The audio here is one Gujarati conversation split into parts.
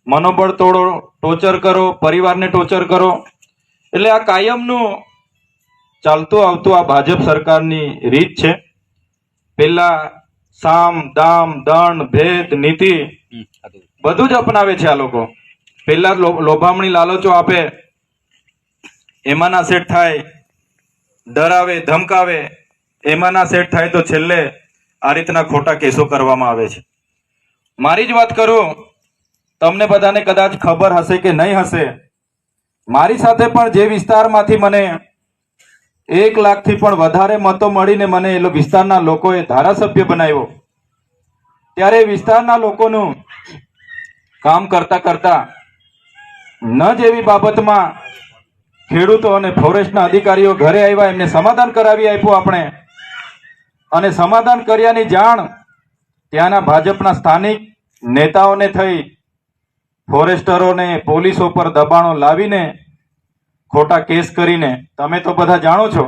મનોબળ તોડો, ટોર્ચર કરો, પરિવારને ટોર્ચર કરો, એટલે આ કાયમનું ચાલતું આવતું આ ભાજપ સરકારની રીત છે. પેલા સામ દામ દંડ ભેદ નીતિ બધું જ અપનાવે છે આ લોકો. પેલા લોભામણી લાલચો આપે, એમાંના સેટ થાય, ડરાવે ધમકાવે, એમાંના સેટ થાય તો છેલ્લે આ રીતના ખોટા કેસો કરવામાં આવે છે. મારી જ વાત કરું, તમને બધાને કદાચ ખબર હશે કે નહીં હશે, મારી સાથે પણ જે વિસ્તારમાંથી મને 1 લાખથી પણ વધારે મતો મળીને મને એ વિસ્તારના લોકોએ ધારાસભ્ય બનાવ્યો, ત્યારે વિસ્તારના લોકોનું કામ કરતા કરતા ન જેવી બાબતમાં ખેડૂતો અને ફોરેસ્ટના અધિકારીઓ ઘરે આવ્યા, એમને સમાધાન કરાવી આપ્યું આપણે, અને સમાધાન કર્યાની જાણ ત્યાંના ભાજપના સ્થાનિક નેતાઓને થઈ. ફોરેસ્ટરોને પોલીસો પર દબાણો લાવીને ખોટા કેસ કરીને, તમે તો બધા જાણો છો,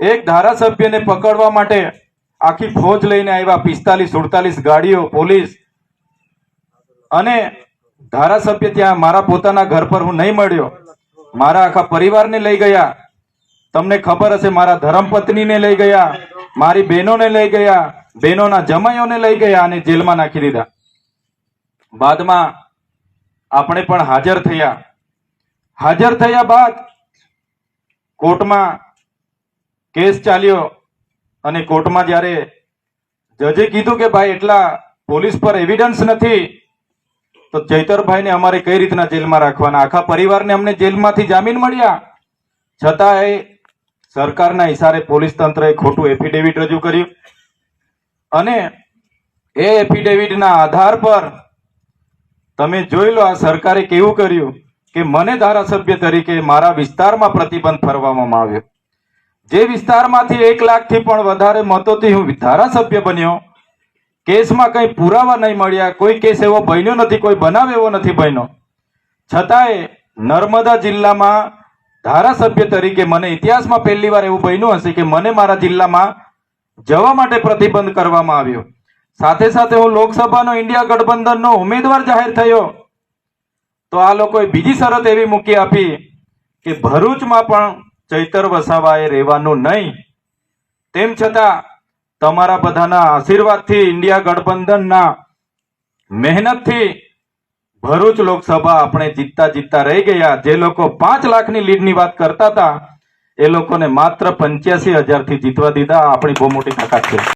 એક ધારાસભ્યને પકડવા માટે આખી ફોજ લઈને આવ્યા, 45-47 ગાડીઓ, પોલીસ. અને ધારાસભ્ય ત્યાં મારા પોતાના ઘર પર હું નહીં મળ્યો, મારા આખા પરિવારને લઈ ગયા. તમને ખબર હશે, મારા ધર્મપત્નીને લઈ ગયા, મારી બહેનોને લઈ ગયા, બહેનોના જમાઈઓને લઈ ગયા અને જેલમાં નાખી દીધા. બાદમાં આપણે પણ હાજર થયા. હાજર થયા બાદ કોર્ટમાં કેસ ચાલ્યો, અને કોર્ટમાં જ્યારે જજે કીધું કે ભાઈ એટલા પોલીસ પર એવિડન્સ નથી, તો ચૈતરભાઈને અમારે કઈ રીતના જેલમાં રાખવાના, આખા પરિવારને અમને જેલમાંથી જામીન મળ્યા. છતાં સરકારના ઇશારે પોલીસ તંત્રએ ખોટું એફિડેવિટ રજૂ કર્યું, અને એ એફિડેવિટના આધાર પર તમે જોઈ લો આ સરકારે કેવું કર્યું કે મને ધારાસભ્ય તરીકે મારા વિસ્તારમાં પ્રતિબંધ ફરવામાં આવ્યો. જે વિસ્તારમાંથી 1 લાખથી પણ વધારે મતોથી હું ધારાસભ્ય બન્યો, કેસમાં કઈ પુરાવા નહીં મળ્યા, કોઈ કેસ એવો બન્યો નથી, કોઈ બનાવ એવો નથી બન્યો, છતાંય નર્મદા જિલ્લામાં ધારાસભ્ય તરીકે મને ઇતિહાસમાં પહેલી વાર એવું બન્યું હશે કે મને મારા જિલ્લામાં જવા માટે પ્રતિબંધ કરવામાં આવ્યો. સાથે સાથે હું લોકસભાનો ઇન્ડિયા ગઠબંધનનો ઉમેદવાર જાહેર થયો, તો આ લોકોએ બીજી શરત એવી મૂકી આપી કે ભરૂચમાં પણ ચૈતર વસાવાએ રહેવાનું નહીં. તેમ છતાં તમારા બધાના આશીર્વાદથી, ઇન્ડિયા ગઠબંધનના મહેનતથી ભરૂચ લોકસભા આપણે જીતતા રહી ગયા. જે લોકો 5 લાખની લીડની વાત કરતા હતા, એ લોકોને માત્ર 85,000થી જીતવા દીધા. આપણી બહુ મોટી તાકાત છે.